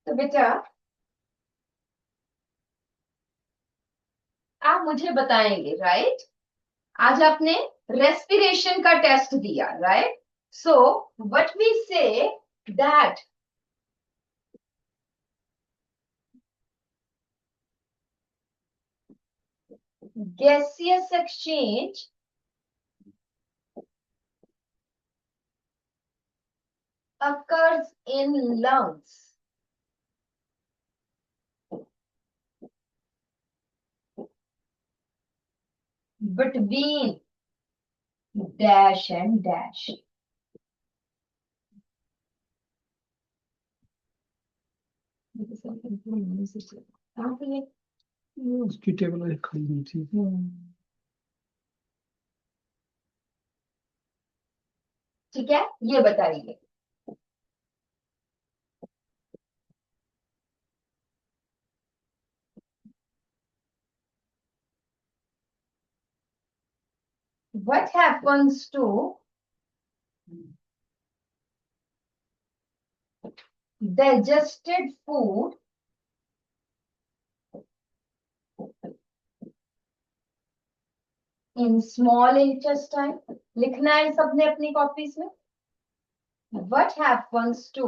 तो बेटा आप मुझे बताएंगे, राइट? आज आपने रेस्पिरेशन का टेस्ट दिया, right? So what we say that gaseous exchange occurs in lungs between dash and dash. उसकी टेबल खाली नहीं थी। ठीक है, ये बताइए what happens to digested food in small intestine. लिखना है सबने अपनी कॉपीज में। What happens to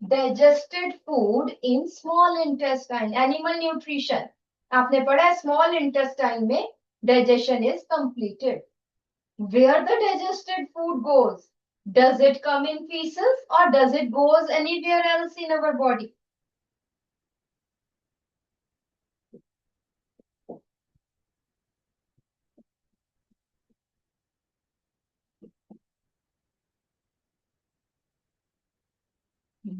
digested food in small intestine? Animal nutrition आपने पढ़ा है, small intestine में digestion is completed. Where the digested food goes? Does it come in feces or does it goes anywhere else in our body?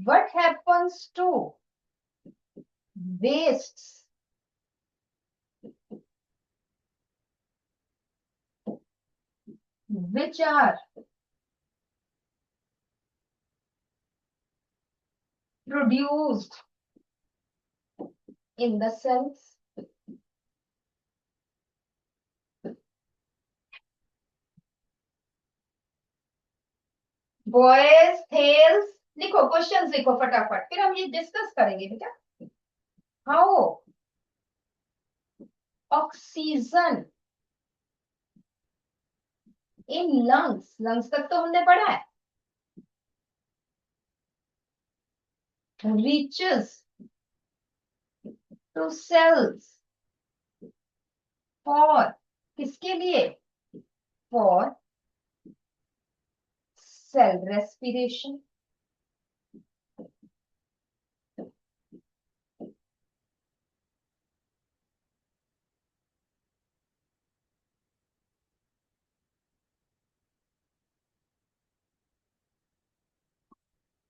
What happens to wastes which are produced in the cells? Boys, tails, लिखो questions, लिखो फटाफट, फिर हम ये discuss करेंगे बेटा। How oxygen in lungs, lungs तक तो हमने पढ़ा है, reaches to cells for, किसके लिए? For cell respiration.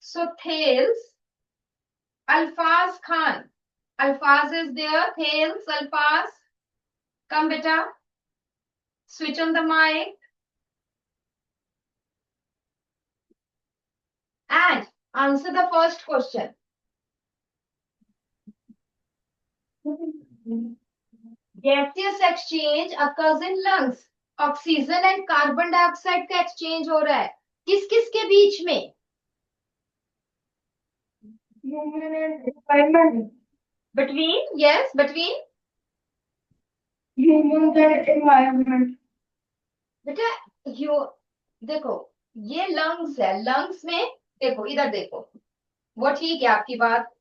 So thales, Alfaz Khan, Alfaz is there, thales, Alfaz, come beta, switch on the mic and answer the first question. Gaseous exchange occurs in lungs. Oxygen and carbon dioxide का exchange हो रहा है, किस किस के बीच में? Between, yes, between humans and environment. बेटा you देखो, ये लंग्स है, लंग्स में देखो, इधर देखो, वो ठीक है आपकी बात,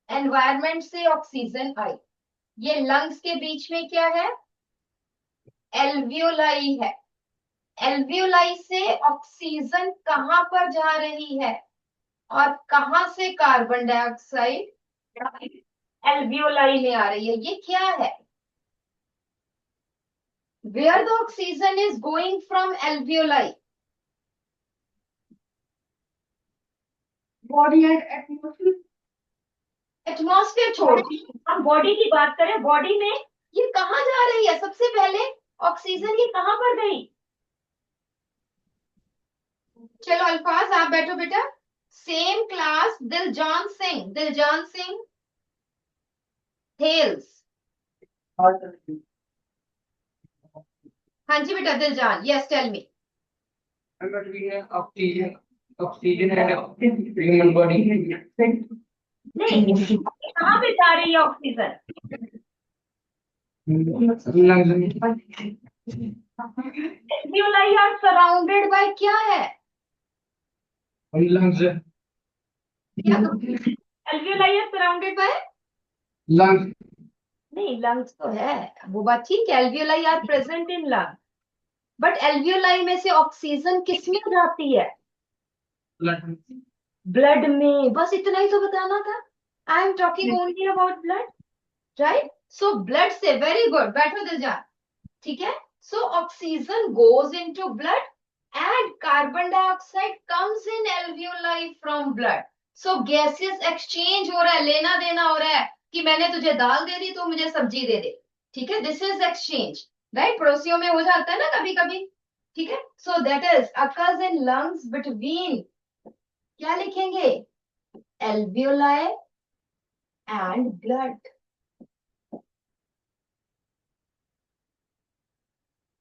एनवायरमेंट से ऑक्सीजन आई, ये लंग्स के बीच में क्या है? एल्वियोलाई है। एल्वियोलाई से ऑक्सीजन कहां पर जा रही है और कहां से कार्बन डाइऑक्साइड एल्वियोलाई में आ रही है? ये क्या है? Where the oxygen is going from alveoli? Body and atmosphere. Atmosphere छोड़, हम बॉडी की बात करें, बॉडी में ये कहां जा रही है? सबसे पहले ऑक्सीजन ये कहां पर गई? चलो अल्फाज आप बैठो बेटा, same class Diljan Singh, Diljan Singh tells. हाँ जी बेटा Diljan, yes tell me. Between oxygen and human body. नहीं, कहाँ पे जा रही है oxygen? Alveoli are surrounded by क्या है? लंग्स क्या alveoli are surrounded by? Lungs नहीं, लंग्स तो है, वो बात ठीक है, alveoli are present in lung, but alveoli में से ऑक्सीजन किसमें जाती है? ब्लड में, बस इतना ही तो बताना था। I am talking only about blood, right? So blood से, वेरी गुड, बैठो दिलजान, ठीक है। So oxygen goes into blood and carbon dioxide comes in alveoli from blood. So gaseous exchange हो रहा है, लेना देना हो रहा है, कि मैंने तुझे दाल दे दी तो मुझे सब्जी दे दे, ठीक है, दिस इज एक्सचेंज, राइट? पड़ोसियों में हो जाता है ना कभी कभी, ठीक है। So that is occurs in lungs between, क्या लिखेंगे? एल्वियोलाई एंड ब्लड,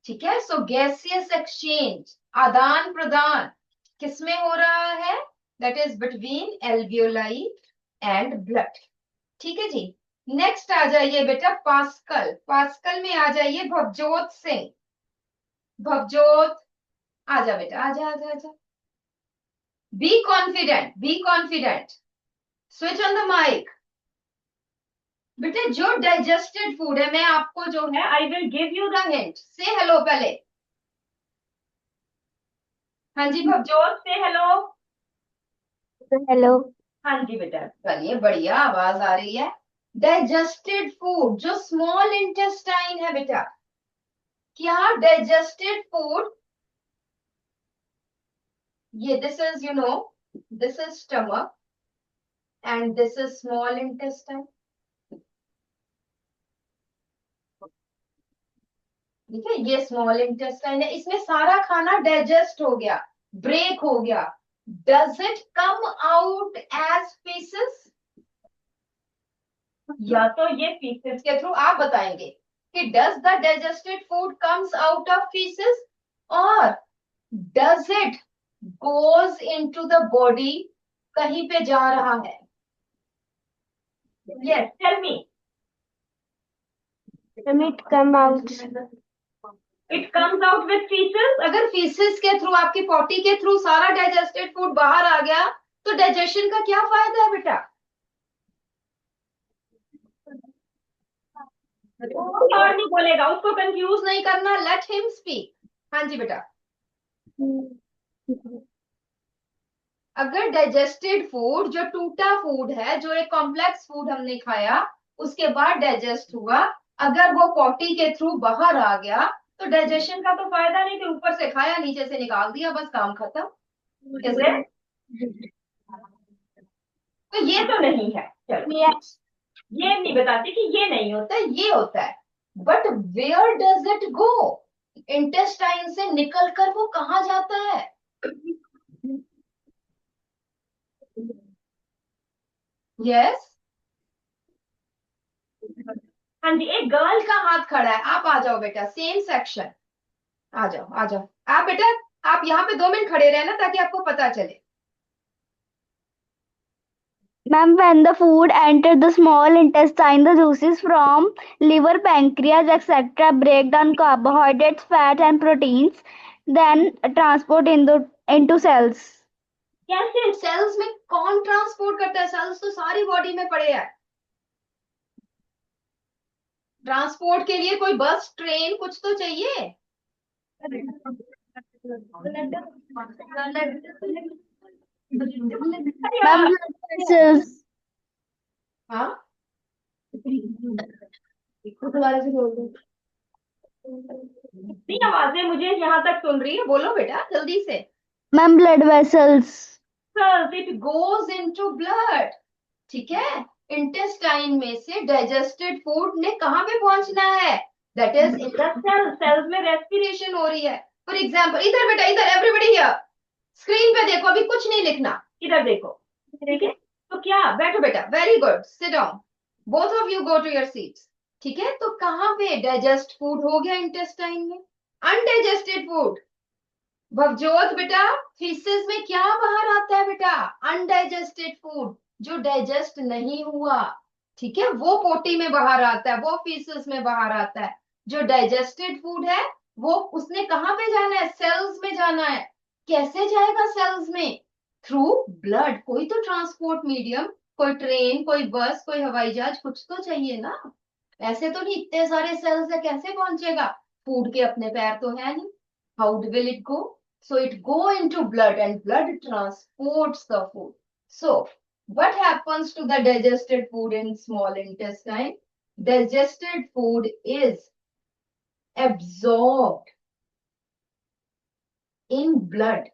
ठीक है। सो गैसियस एक्सचेंज, आदान प्रदान किसमें हो रहा है? That is between alveoli and blood, ठीक है जी। नेक्स्ट आ जाइए बेटा पास्कल, पास्कल में आ जाइए भवजोत सिंह, भवजोत आजा बेटा, आजा आजा आजा। Be confident, be confident, switch on the mic. बेटे जो डाइजेस्टेड फूड है, मैं आपको जो है, I will give you the hint, say hello पहले। हाँ जी भवजोत, से हेलो। हेलो। हाँ जी बेटा, चलिए बढ़िया, आवाज आ रही है। डाइजेस्टेड फूड जो स्मॉल इंटेस्टाइन है बेटा, क्या डाइजेस्टेड फूड, ये this is you know, this is stomach and this is small intestine, ठीक है, ये स्मॉल इंटेस्टाइन है, इसमें सारा खाना डाइजेस्ट हो गया, ब्रेक हो गया। Does it come out as faeces? या तो ये फीसेस के थ्रू, आप बताएंगे कि does the digested food comes out of faeces, और does it goes into the body, कहीं पे जा रहा है? Yes, tell me. It come out, it comes out with faeces. अगर फीसेस के थ्रू, आपकी पॉटी के थ्रू सारा डाइजेस्टेड फूड बाहर आ गया, तो डाइजेशन का क्या फायदा है बेटा? और नहीं बोलेगा, उसको कंफ्यूज नहीं करना, लेट हिम स्पीक। हाँ जी बेटा। अगर डाइजेस्टेड फूड, जो टूटा फूड है, जो एक कॉम्प्लेक्स फूड हमने खाया, उसके बाद डाइजेस्ट हुआ, अगर वो पॉटी के थ्रू बाहर आ गया, तो डाइजेशन का तो फायदा नहीं, कि ऊपर से खाया नीचे से निकाल दिया, बस काम खत्म। कैसे? तो ये तो नहीं है, चलो ये नहीं बताती कि ये नहीं होता, ये होता है, but where does it go? Intestine से निकलकर वो कहाँ जाता है? यस, हाँ जी, एक गर्ल का हाथ खड़ा है, आप आ जाओ बेटा, सेम सेक्शन, आ जाओ आ जाओ। आप बेटा, आप यहाँ पे 2 मिनट खड़े रहे ना, ताकि आपको पता चले। Ma'am, when the food entered the small intestine, the juices from liver, pancreas, etc. break down carbohydrates, fat, and proteins, then transport into cells. कैसे? सेल्स में कौन ट्रांसपोर्ट करता है? सेल्स तो सारी बॉडी में पड़े हैं, ट्रांसपोर्ट के लिए कोई बस, ट्रेन, कुछ तो चाहिए। Ma'am, blood vessels. हाँ, दोबारा से बोल दो। नहीं, आवाजें मुझे यहाँ तक सुन रही है, बोलो बेटा जल्दी से। Ma'am, blood vessels. Cells, it goes into blood, ठीक है। इंटेस्टाइन में से डाइजेस्टेड फूड ने कहाँ पे पहुंचना है? That is in the cell, cells में रेस्पिरेशन हो रही है। फॉर एग्जाम्पल, इधर बेटा, इधर, एवरीबडी हियर, स्क्रीन पे देखो, अभी कुछ नहीं लिखना, इधर देखो, ठीक है। तो क्या, बैठो बेटा, very good, sit down, both of you go to your seats, ठीक है। तो कहाँ पे डाइजेस्ट फूड हो गया इंटेस्टाइन में? Undigested food. भवजोत बेटा, फीसेस में क्या बाहर आता है बेटा? Undigested food. जो डाइजेस्ट नहीं हुआ, ठीक है, वो पोटी में बाहर आता है, वो फीसेस में बाहर आता है। जो डाइजेस्टेड फूड है वो उसने कहाँ पे जाना है, सेल्स में जाना है। कैसे जाएगा सेल्स में? Through blood. कोई तो ट्रांसपोर्ट मीडियम, कोई ट्रेन, कोई बस, कोई हवाई जहाज, कुछ तो चाहिए ना। ऐसे तो नहीं, इतने सारे सेल्स है, कैसे पहुंचेगा? फूड के अपने पैर तो है नहीं। How will it go? So it go into blood and blood transports the food. So what happens to the digested food in small intestine? Digested food is absorbed in blood.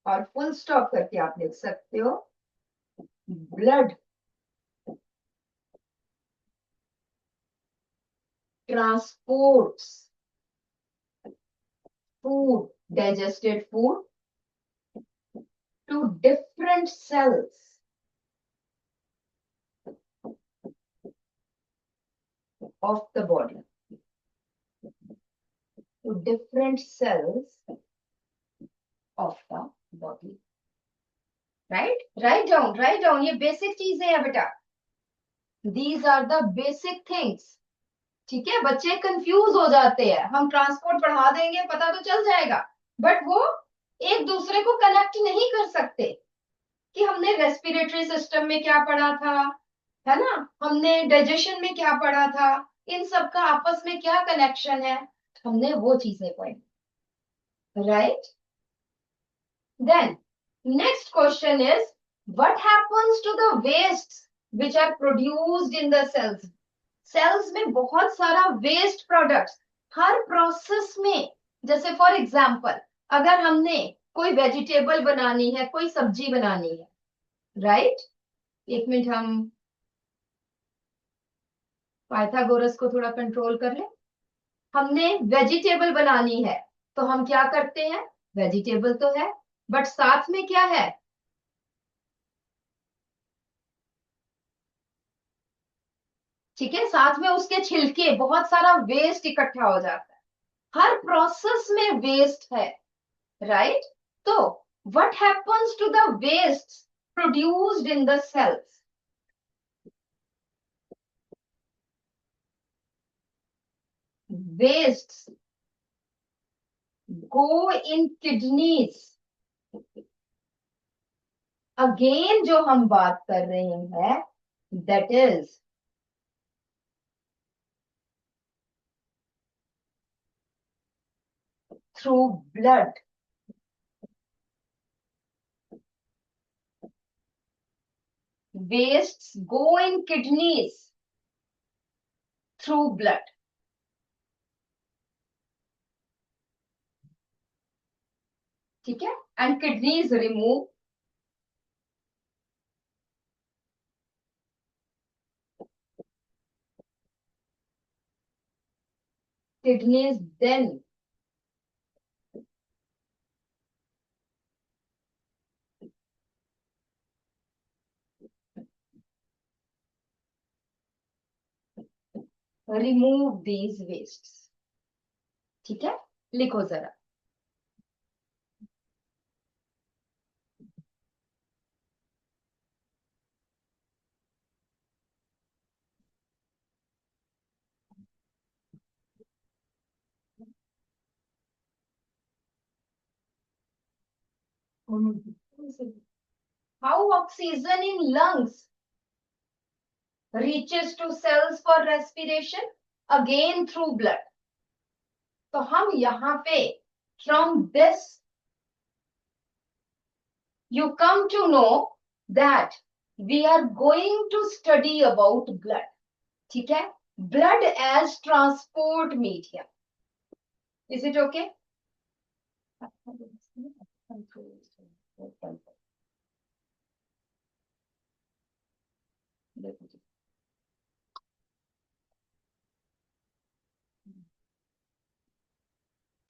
और full stop करके आप लिख सकते हो blood transports food, digested food to different cells of the body. To different cells of the body. Right? Write down. ये basic चीजें है बेटा. These are the basic things. ठीक है, बच्चे कंफ्यूज हो जाते हैं, हम ट्रांसपोर्ट पढ़ा देंगे पता तो चल जाएगा, बट वो एक दूसरे को कनेक्ट नहीं कर सकते कि हमने रेस्पिरेटरी सिस्टम में क्या पढ़ा था, है ना, हमने डाइजेशन में क्या पढ़ा था, इन सब का आपस में क्या कनेक्शन है, हमने वो चीजें पढ़ी. Right? Then next question is what happens to the wastes which are produced in the cells? Cells में बहुत सारा वेस्ट प्रोडक्ट्स हर प्रोसेस में. जैसे फॉर एग्जांपल अगर हमने कोई वेजिटेबल बनानी है, कोई सब्जी बनानी है, राइट? एक मिनट, हम पाइथागोरस को थोड़ा कंट्रोल कर ले. हमने वेजिटेबल बनानी है तो हम क्या करते हैं, वेजिटेबल तो है बट साथ में क्या है, ठीक है, साथ में उसके छिलके, बहुत सारा वेस्ट इकट्ठा हो जाता है. हर प्रोसेस में वेस्ट है, राइट? तो what happens to the wastes produced in the cells? Wastes go in kidneys. Again जो हम बात कर रहे हैं, that is through blood. Wastes go in kidneys through blood. ठीक है, and kidneys remove kidneys then remove these wastes. ठीक है, लिखो जरा. How oxygen in lungs reaches to cells for respiration? Again through blood. तो हम यहाँ पे from this you come to know that we are going to study about blood. ठीक है, blood as transport medium. Is it okay?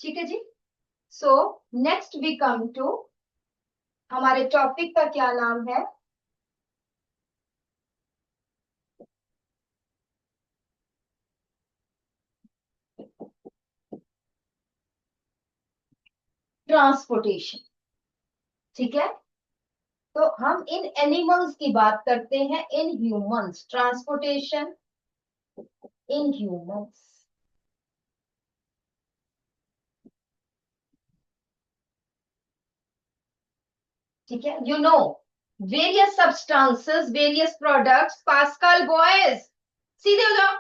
ठीक है जी. So next we come to, हमारे टॉपिक का क्या नाम है, ट्रांसपोर्टेशन. ठीक है, तो हम इन एनिमल्स की बात करते हैं, in humans, transportation in humans. ठीक है, you know various substances, various products. Pascal boys सीधे हो जाओ,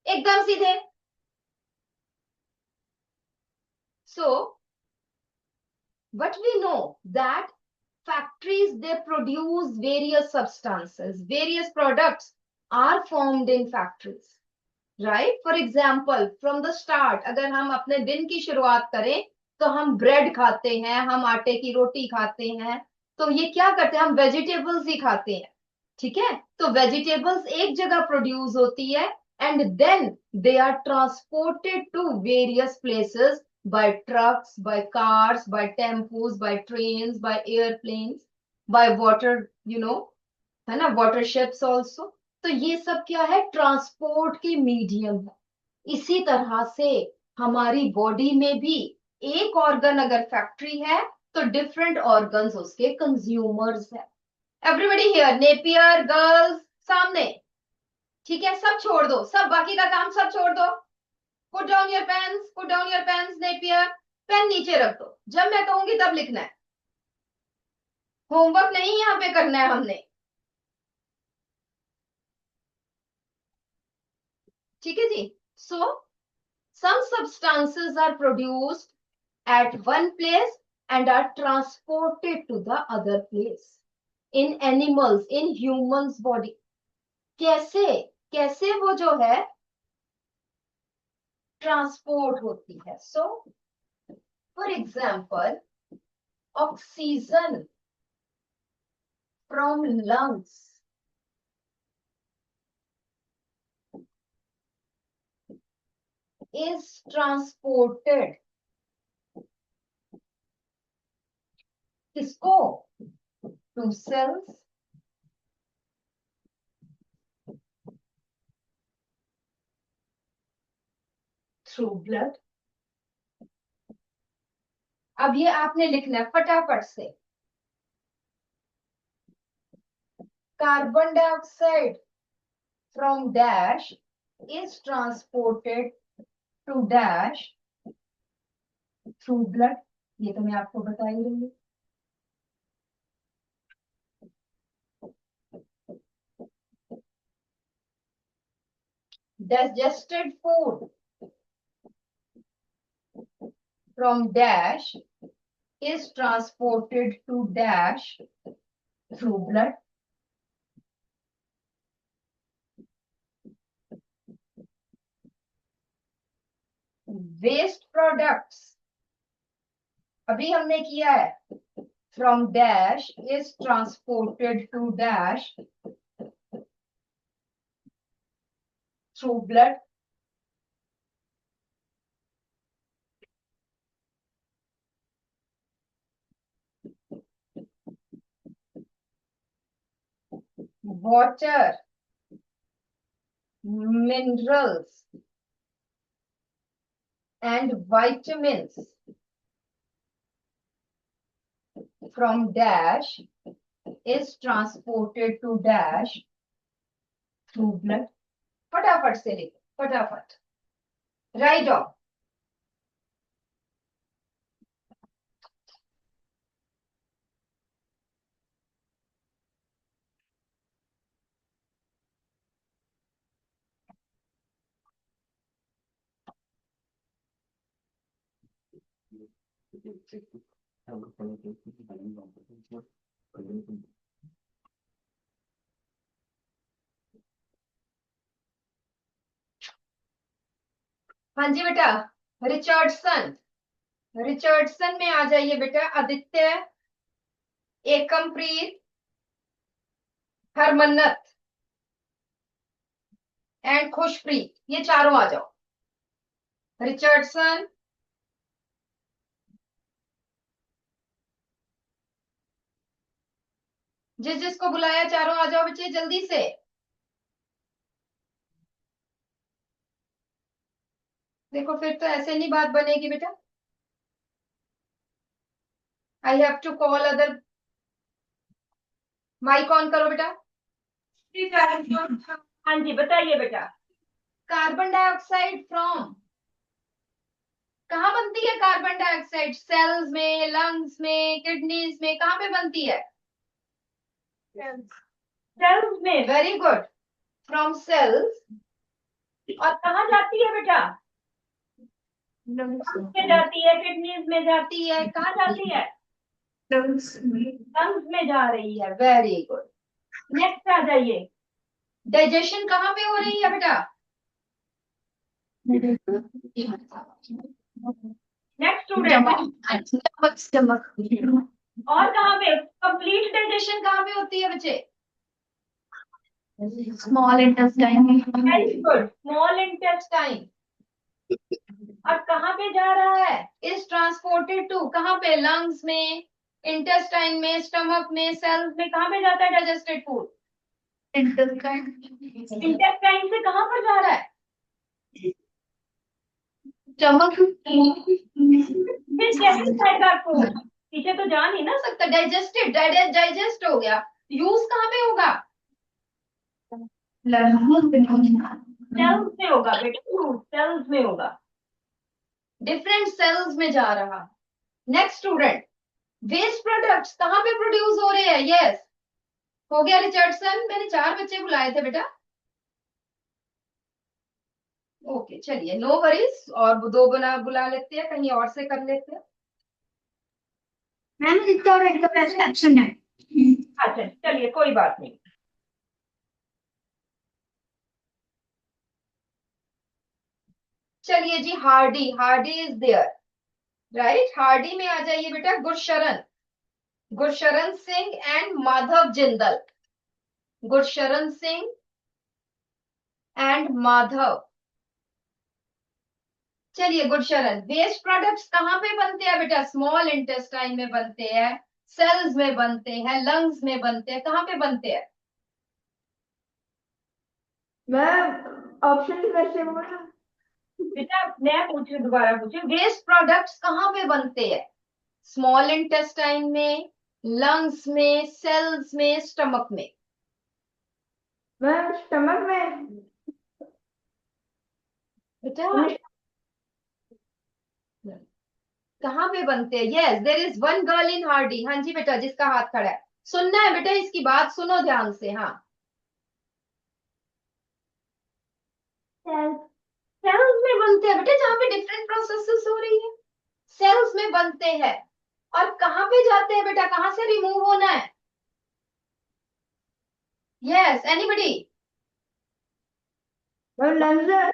एकदम सीधे। सो what we know that factories, they produce various substances, various products are formed in factories, right? For example, from the start अगर हम अपने दिन की शुरुआत करें तो हम ब्रेड खाते हैं, हम आटे की रोटी खाते हैं। तो ये क्या करते हैं, हम वेजिटेबल्स ही खाते हैं। ठीक है, तो वेजिटेबल्स एक जगह प्रोड्यूस होती है and then they are transported to various places by trucks, by cars, by tempos, by trains, by airplanes, by water, you know, है ना, वाटर शिप्स ऑल्सो। तो ये सब क्या है, ट्रांसपोर्ट की मीडियम है। इसी तरह से हमारी बॉडी में भी एक ऑर्गन अगर फैक्ट्री है तो डिफरेंट ऑर्गन्स उसके कंज्यूमर्स है। एवरीबॉडी हियर, नेपियर गर्ल्स सामने। ठीक है, सब छोड़ दो, सब बाकी का काम सब छोड़ दो। Put down your pens, put down your pens, Napier pen नीचे रख दो, जब मैं कहूंगी तब लिखना है। होमवर्क नहीं यहाँ पे करना है हमने। ठीक है जी। सो some substances are produced at one place and are transported to the other place in animals, in humans body। कैसे, कैसे वो जो है ट्रांसपोर्ट होती है। So for example, oxygen from lungs is transported किसको, to cells, through blood। अब ये आपने लिखना है फटाफट से। Carbon dioxide from dash is transported to dash through blood। ये तो मैं आपको बता ही रही हूँ। Digested food from dash is transported to dash through blood। Waste products अभी हमने किया है, from dash is transported to dash through blood। Water, minerals and vitamins from dash is transported to dash through blood। फटाफट से लिखो, फटाफट right of. हाँ जी बेटा, रिचर्डसन, रिचर्डसन में आ जाइए बेटा। आदित्य, एकमप्रीत, हरमन्नत एंड खुशप्रीत, ये चारों आ जाओ। रिचर्डसन, जिस जिसको बुलाया चारों आ जाओ बच्चे जल्दी से। देखो फिर तो ऐसे नहीं बात बनेगी बेटा। I have to call other mic on करो बेटा। हाँ जी बताइए बेटा। कार्बन डाइऑक्साइड फ्रॉम, कहाँ बनती है कार्बन डाइऑक्साइड? सेल्स में, लंग्स में, किडनीज में, कहाँ पे बनती है? सेल्स में। Very good, from cells. और कहाँ जाती है बेटा? लंग्स में जाती है, किडनीज में जाती है, कहाँ जाती है? Lungs. लंग्स में जा रही है। Very good. नेक्स्ट आ जाइए। डाइजेशन कहाँ पे हो रही है बेटा? Next student. Stomach. और कहाँ पे? कंप्लीट डाइजेशन कहाँ पे होती है बच्चे? Small intestine. Very good, small intestine. Time. और कहाँ पे जा रहा है? इज ट्रांसपोर्टेड टू, कहाँ पे? लंग्स में, इंटेस्टाइन में, स्टमक में, सेल्स में, कहाँ पे जाता है डाइजेस्टेड फूड? Intestine. इंटेस्टाइन से कहाँ पर जा रहा है? Stomach. फिर कैसे जाएगा आपको? पीछे तो जा नहीं ना सकता, डाइजेस्टेड, डाइजेस्ट हो गया, यूज कहाँ पे होगा? सेल्स में होगा बेटा, सेल्स में होगा। डिफरेंट सेल्स में जा रहा। नेक्स्ट स्टूडेंट, वेस्ट प्रोडक्ट्स कहाँ पे प्रोड्यूस हो रहे हैं? यस, हो गया रिचर्डसन, मैंने 4 बच्चे बुलाए थे बेटा। ओके चलिए, नो वरीज, और 2 बुला लेते हैं, कहीं और से कर लेते हैं। मैम जितना और इनका पैसा एक्शन है। अच्छा चलिए कोई बात नहीं। चलिए जी, Hardy, Hardy is there, right? Hardy में आ जाइए बेटा। Gursharan, Gursharan Singh and Madhav Jindal, Gursharan Singh and Madhav. चलिए गुरशरण, वेस्ट प्रोडक्ट्स कहाँ पे बनते हैं बेटा? स्मॉल इंटेस्टाइन में बनते हैं, सेल्स में बनते हैं, लंग्स में बनते हैं, कहाँ पे बनते हैं? मैम ऑप्शन कैसे बोला? बेटा मैं पूछू, दोबारा पूछू। वेस्ट प्रोडक्ट्स कहाँ पे बनते हैं? स्मॉल इंटेस्टाइन में, लंग्स में, सेल्स में, स्टमक में। मैम स्टमक में। बेटा कहाँ पे बनते हैं? Yes, there is one girl in Hardy. हाँ जी बेटा, जिसका हाथ खड़ा है, सुनना है बेटा, इसकी बात सुनो ध्यान से। हाँ, सेल्स। सेल्स में बनते हैं बेटा, जहाँ पे डिफरेंट प्रोसेसेस हो रही है, सेल्स में बनते हैं। और कहाँ पे जाते हैं बेटा? कहाँ से रिमूव होना है? Yes, anybody? Ma'am lungs.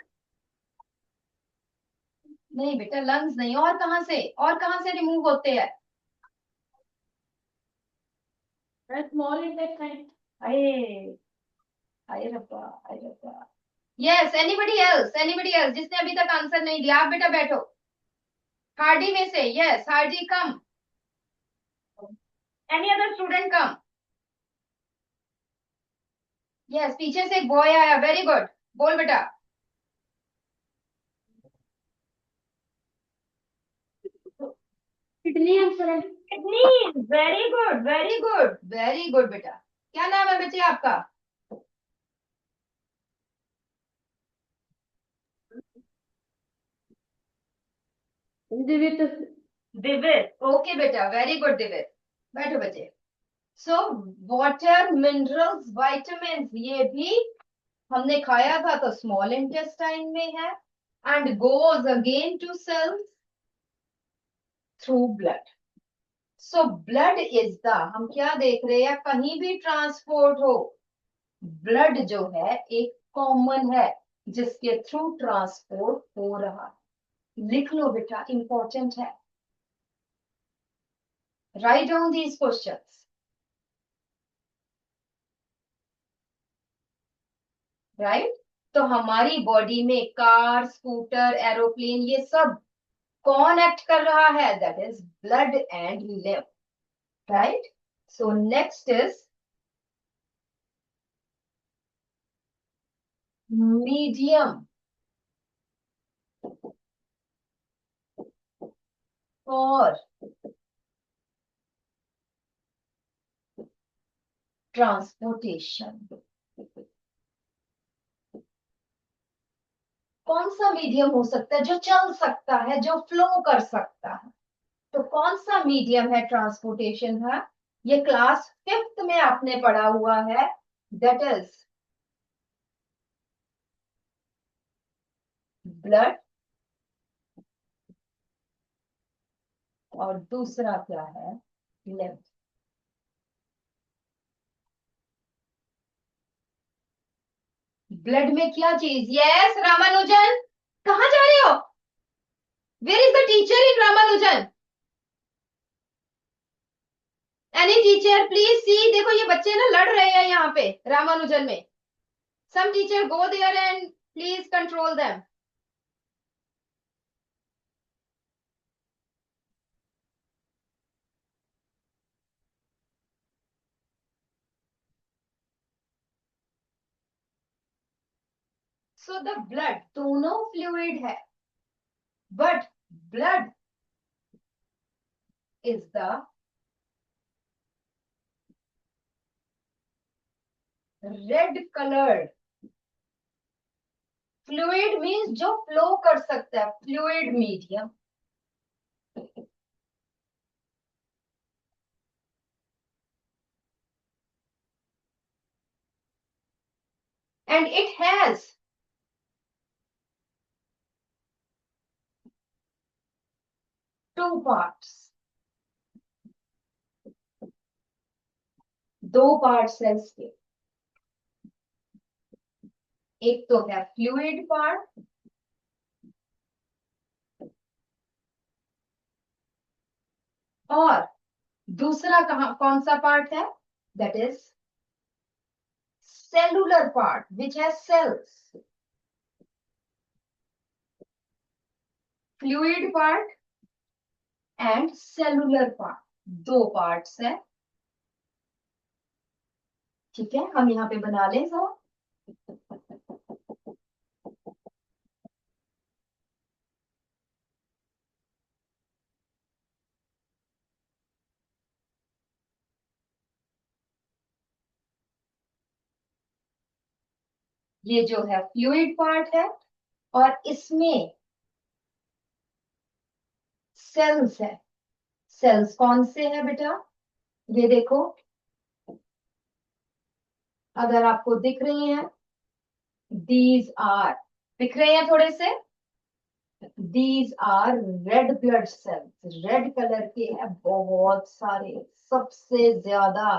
नहीं बेटा, लंग्स नहीं, और कहाँ से रिमूव होते हैं? Small intestine. अरे, अरे रब्बा, अरे रब्बा। Yes, anybody else? Anybody else जिसने अभी तक आंसर नहीं दिया? आप बेटा बैठो, हार्डी में से। यस, हार्डी कम। एनी अदर स्टूडेंट कम। यस, पीछे से एक बॉय आया, वेरी गुड, बोल बेटा। कितनी आंसर है? Kidney. Very good, very good, very good बेटा। क्या नाम है बच्चे आपका? दिव्य। दिव्य। ओके बेटा, वेरी गुड दिव्य। बैठो बच्चे। सो वाटर, मिनरल्स, वाइटामिन, ये भी हमने खाया था, तो स्मॉल इंटेस्टाइन में है, and goes again to cells through blood. So blood is the, हम क्या देख रहे हैं? कहीं भी ट्रांसपोर्ट हो, ब्लड जो है एक कॉमन है जिसके थ्रू ट्रांसपोर्ट हो रहा है। लिख लो बेटा, इंपॉर्टेंट है। Write down these questions. Right, तो हमारी बॉडी में कार, स्कूटर, एरोप्लेन, ये सब कौन एक्ट कर रहा है? That is blood and live, right? So next is medium for transportation. कौन सा मीडियम हो सकता है जो चल सकता है, जो फ्लो कर सकता है? तो कौन सा मीडियम है ट्रांसपोर्टेशन का? ये क्लास 5th में आपने पढ़ा हुआ है, दैट इज ब्लड, और दूसरा क्या है? लिम्फ। ब्लड में क्या चीज? यस रामानुजन, कहाँ जा रहे हो? Where is the teacher in Ramanujan? Any teacher please see, देखो ये बच्चे ना लड़ रहे हैं यहाँ पे रामानुजन में। Some teacher go there and please control them. So the blood, दोनों फ्लूइड है, but blood is the red coloured fluid, means जो फ्लो कर सकता है, fluid medium. And it has two parts, दो पार्ट्स है इसके। एक तो है फ्लूइड पार्ट, और दूसरा कौन सा पार्ट है? That is cellular part which has cells. Fluid part and cellular part, दो पार्ट्स है। ठीक है, हम यहाँ पे बना लें जरा। ये जो है फ्लूइड पार्ट है, और इसमें सेल्स है। सेल्स कौन से है बेटा? ये देखो, अगर आपको दिख रही हैं, दीज आर, दिख रहे हैं थोड़े से? These are red blood cells, red colour के हैं बहुत सारे, सबसे ज्यादा।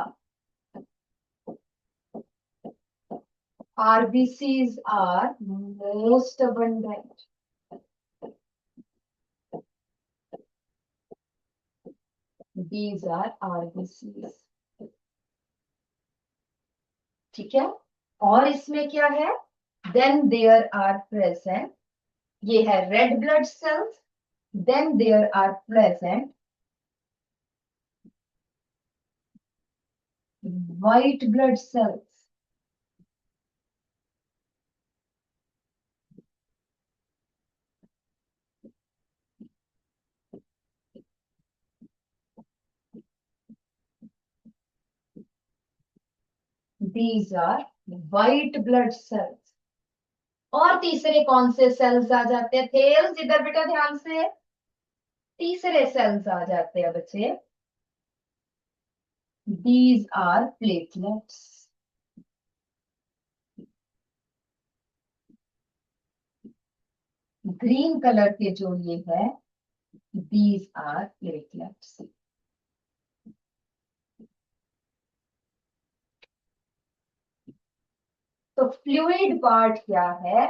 RBCs are most abundant. These are RBCs. ठीक है, और इसमें क्या है? Then there are present, ये है red blood cells. Then there are present white blood cells. These are white blood cells. और तीसरे कौन से सेल्स आ जाते हैं? थेल्स, इधर बेटा ध्यान से, तीसरे सेल्स आ जाते हैं बच्चे। These are platelets. Green colour के जो ये है, these are platelets. तो फ्लूइड पार्ट क्या है?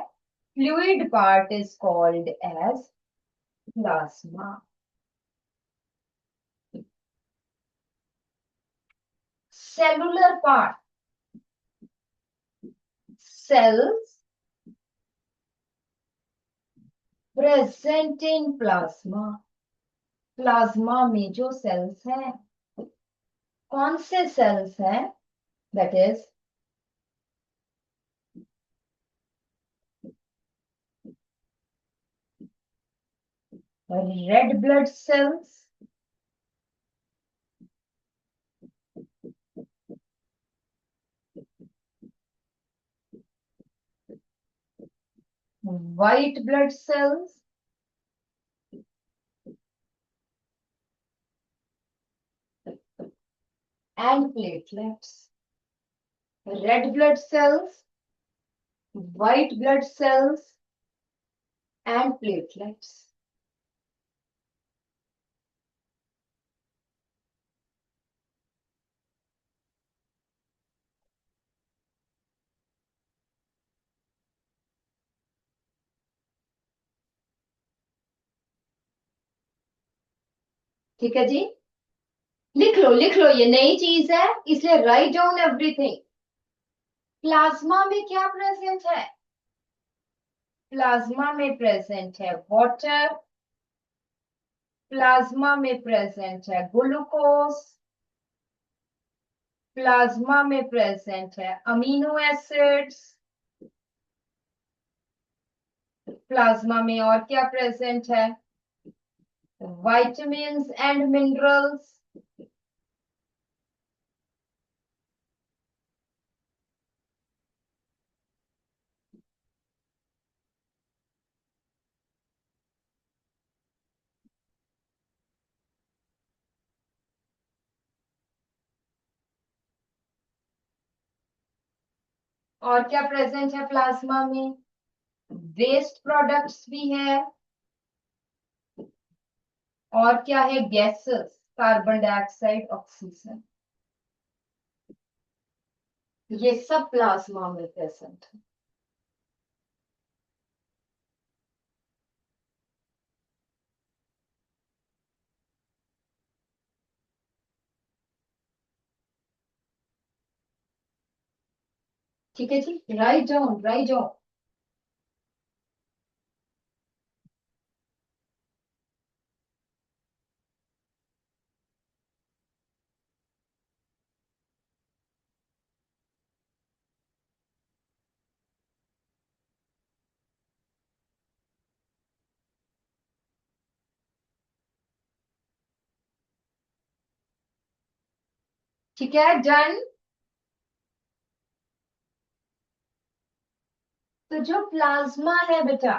Fluid part is called as plasma. Cellular part, cells present in plasma. Plasma में जो सेल्स हैं, कौन से सेल्स हैं? That is red blood cells, white blood cells and platelets. Red blood cells, white blood cells and platelets. ठीक है जी, लिख लो, ये नई चीज है इसलिए राइट डाउन एवरीथिंग। प्लाज्मा में क्या प्रेजेंट है? प्लाज्मा में प्रेजेंट है वाटर, प्लाज्मा में प्रेजेंट है ग्लूकोज, प्लाज्मा में प्रेजेंट है अमीनो एसिड्स, प्लाज्मा में और क्या प्रेजेंट है? विटामिन्स एंड मिनरल्स, और क्या प्रेजेंट है प्लाज्मा में? वेस्ट प्रोडक्ट्स भी है और क्या है? गैसेस, कार्बन डाइऑक्साइड, ऑक्सीजन, ये सब प्लाज्मा में प्रेजेंट है। ठीक है जी, राइट डाउन, राइट डाउन। ठीक है, डन। तो जो प्लाज्मा है बेटा,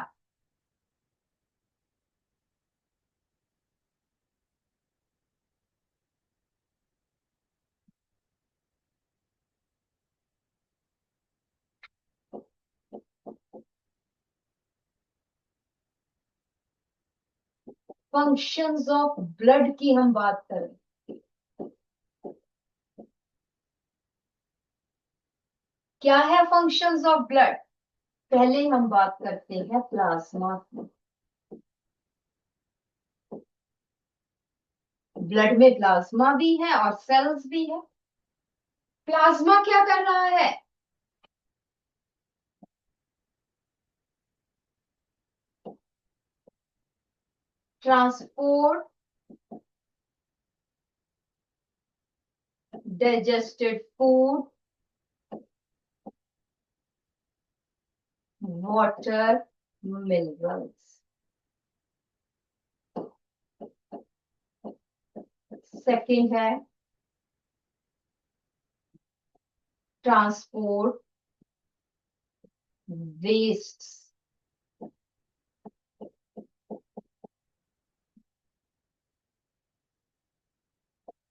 फंक्शंस ऑफ ब्लड की हम बात करें, क्या है फंक्शंस ऑफ ब्लड? पहले हम बात करते हैं प्लाज्मा की। ब्लड में प्लाज्मा भी है और सेल्स भी है। प्लाज्मा क्या कर रहा है? Transport digested food, water, minerals. Second है transport waste,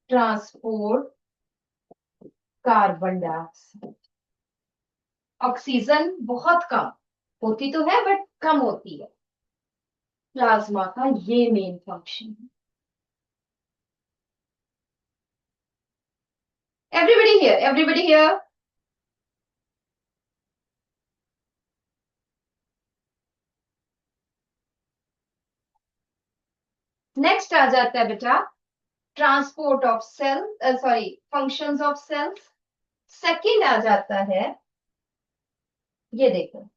transport carbon dioxide. Oxygen बहुत कम होती तो है बट कम होती है। प्लाज्मा का ये मेन फंक्शन है। Everybody here, everybody here. Next आ जाता है बेटा transport of cell, sorry functions of cells. Second आ जाता है, ये देखो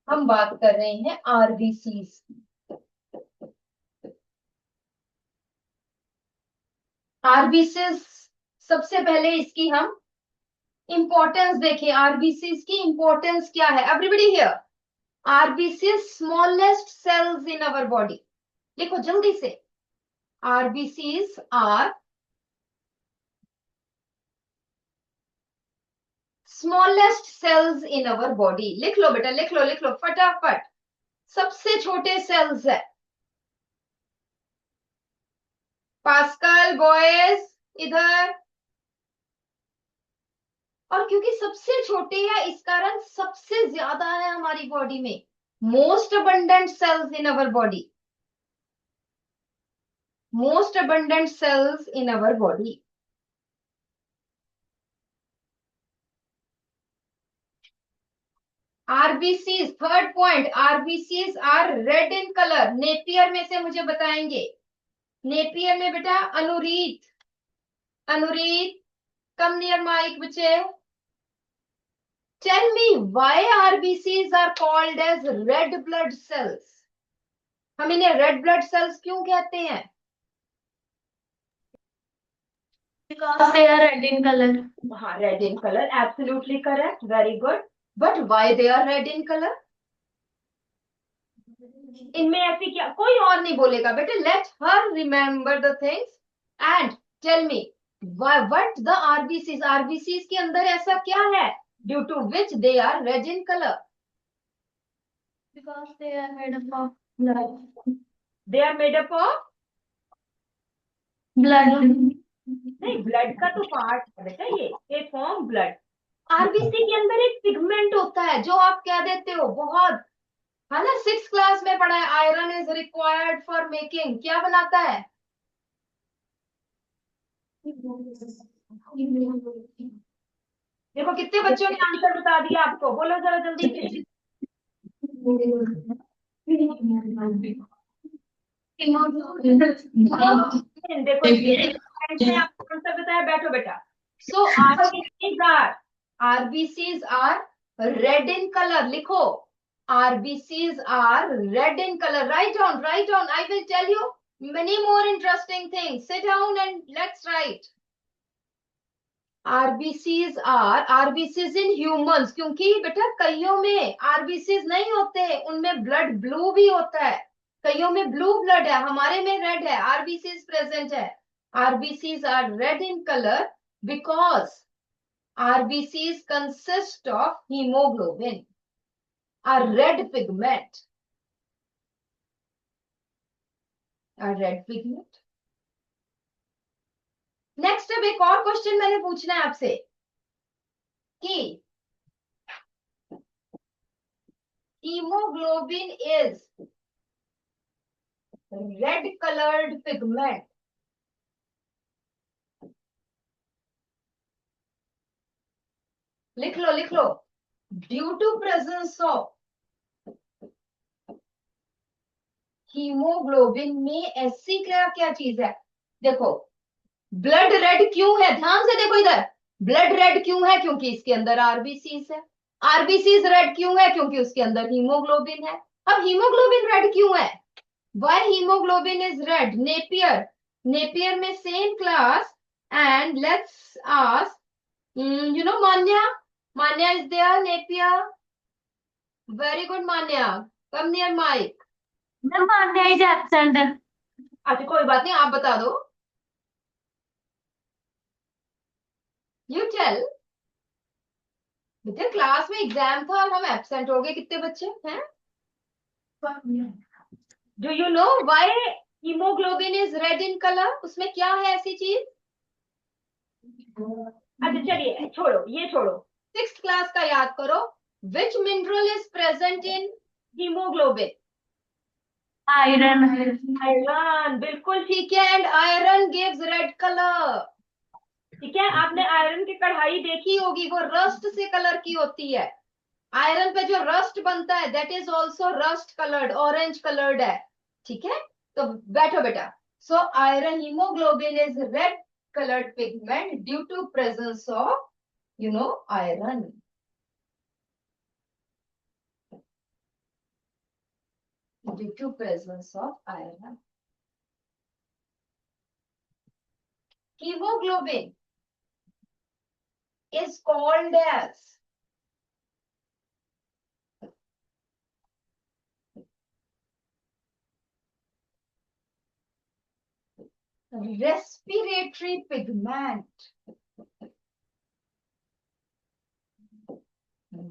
हम बात कर रहे हैं आरबीसीज की। आरबीसीज सबसे पहले इसकी हम इंपॉर्टेंस देखें। आरबीसीज की इंपॉर्टेंस क्या है? Everybody here, RBCs smallest cells in our body. लिखो जल्दी से, RBCs are smallest cells in our body. लिख लो बेटा, लिख लो फटाफट। सबसे छोटे सेल्स है। पास्कल बॉयज इधर। और क्योंकि सबसे छोटे हैं इस कारण सबसे ज्यादा है हमारी बॉडी में। Most abundant cells in our body. Most abundant cells in our body. RBCs, third point, RBCs are red in colour. Napier में से मुझे बताएंगे। नेपियर में बेटा Anureet, Anureet come near mic बच्चे। Tell me why RBCs are called as red blood cells. हम इन्हें red blood sales क्यों कहते हैं? Because they are red in color. हाँ, red in colour, absolutely correct, very good. But why they are red in colour? इनमें ऐसी क्या, कोई और नहीं बोलेगा बेटे। Let her remember the things and tell me what the RBCs, RBCs के अंदर ऐसा क्या है due to which they are red in colour? Because they are made up of blood. They are made up of, Blood. नहीं blood का तो part है बेटा, ये फॉर्म ब्लड। आरबीसी के अंदर एक पिगमेंट होता है जो आप क्या देते हो, बहुत है ना, 6th क्लास में पढ़ा है। Iron is required for making, क्या बनाता है? देखो कितने बच्चों ने आंसर बता दिया आपको, बोलो जरा जल्दी से। देखो आपको आंसर बताया, बैठो बेटा। So RBCs are red in colour. लिखो RBCs are red in color. Write down, write down. I will tell you many more interesting things. Sit down and let's write. RBCs are RBCs in humans, क्योंकि बेटा कईयों में RBCs नहीं होते, उनमें blood blue भी होता है। कईयों में ब्लू ब्लड है, हमारे में रेड है, RBCs प्रेजेंट है। RBCs are red in color because RBCs consist of hemoglobin, a red pigment. A red pigment. Next अब एक और क्वेश्चन मैंने पूछना है आपसे कि haemoglobin is red coloured pigment. लिख लो, लिख लो। Due to presence of haemoglobin में ऐसी क्या क्या चीज है? देखो ब्लड रेड क्यों है, ध्यान से देखो इधर। ब्लड रेड क्यों है? क्योंकि इसके अंदर आरबीसीज है। आरबीसीज रेड क्यों है? क्योंकि उसके अंदर हीमोग्लोबिन है। अब हीमोग्लोबिन रेड क्यों है? Why haemoglobin is red? Napier, Napier में same class and let's ask you know Manya, Manya is there, Napier, very good Manya, come near mic। Ma'am, Manya is absent. अच्छा कोई बात नहीं, आप बता दो। You tell। बेटे क्लास में एग्जाम था और हम एब्सेंट हो गए, कितने बच्चे हैं? Do you know why haemoglobin is red in colour? उसमें क्या है ऐसी चीज? अच्छा चलिए छोड़ो, ये छोड़ो, 6th क्लास का याद करो। विच mineral is present in haemoglobin? Iron. Iron, बिल्कुल ठीक है। And iron gives red colour. ठीक है, आपने आयरन की कढ़ाई देखी होगी, वो रस्ट से कलर की होती है। आयरन पे जो रस्ट बनता है that is also rust coloured, orange coloured है। ठीक है, तो बैठो बेटा। So iron, haemoglobin is red colored pigment due to presence of iron। due to presence of iron। Hemoglobin is called as respiratory pigment।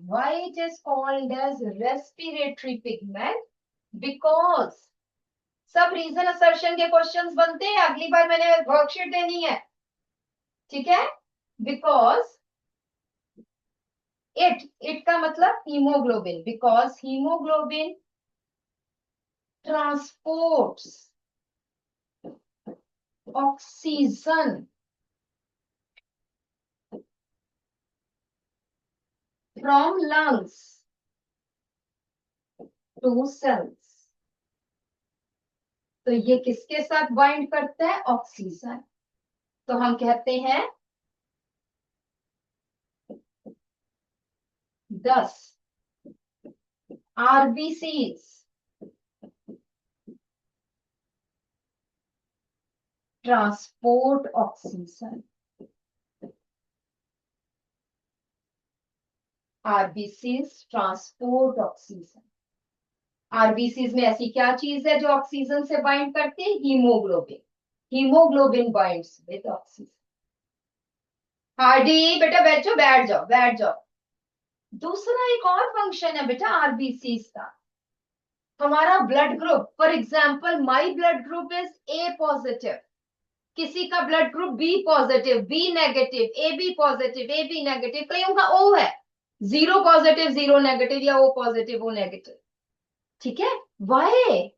Why it is called as respiratory pigment? Because सब reason assertion के questions बनते हैं, अगली बार मैंने worksheet देनी है, ठीक है? बिकॉज इट का मतलब haemoglobin, because haemoglobin transports oxygen from lungs to cells. तो ये किसके साथ बाइंड करता है? ऑक्सीजन। तो हम कहते हैं 10 RBCs transport oxygen. RBCs transport oxygen. RBCs में ऐसी क्या चीज है जो ऑक्सीजन से बाइंड करती है? Haemoglobin. Haemoglobin binds with oxygen. Hardy बेटा बैठ जाओ, बैठ जाओ, बैठ जाओ। दूसरा एक और फंक्शन है बेटा आरबीसीज का। हमारा blood group, for example my blood group is A positive, किसी का blood group B positive, B negative, A B positive, A B negative, कईयों का ओ है, 0 पॉजिटिव 0 नेगेटिव, या ओ पॉजिटिव ओ नेगेटिव, ठीक है? Why?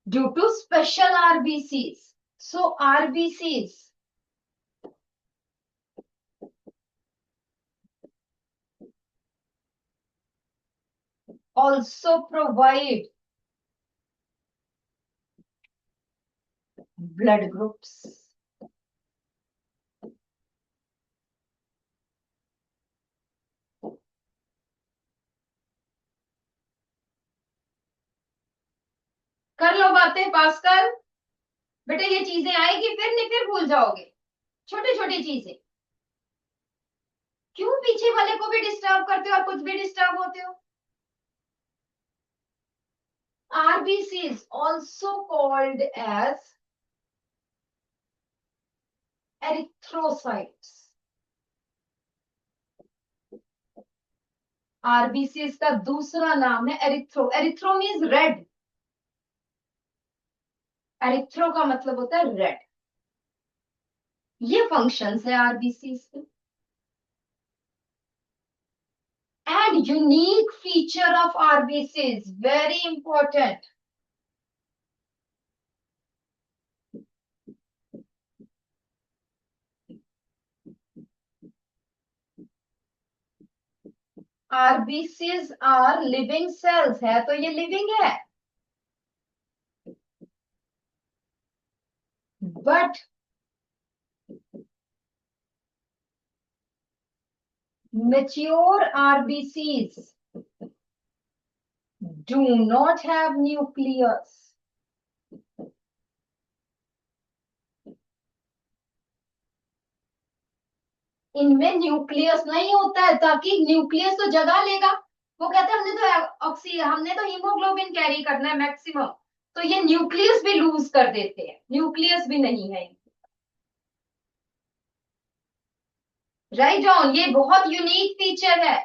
Due to special RBCs. So RBCs also provide blood groups. कर लो बातें, पास कर बेटा, ये चीजें आएगी फिर नहीं, फिर भूल जाओगे छोटी छोटी चीजें। क्यों पीछे वाले को भी डिस्टर्ब करते हो और कुछ भी डिस्टर्ब होते हो? RBCs also called as erythrocytes. RBCs का दूसरा नाम है erythro. Erythro means red. Erythro का मतलब होता है रेड। ये फंक्शंस है आरबीसीज के। And unique feature of RBCs, very important. RBCs are living cells, है तो ये living है, but mature RBCs do not have nucleus. इनमें न्यूक्लियस नहीं होता है, ताकि न्यूक्लियस तो जगह लेगा। वो कहते हैं हमने तो हीमोग्लोबिन कैरी करना है मैक्सिमम, तो ये न्यूक्लियस भी लूज कर देते हैं, न्यूक्लियस भी नहीं है। राइट डाउन, ये बहुत यूनिक फीचर है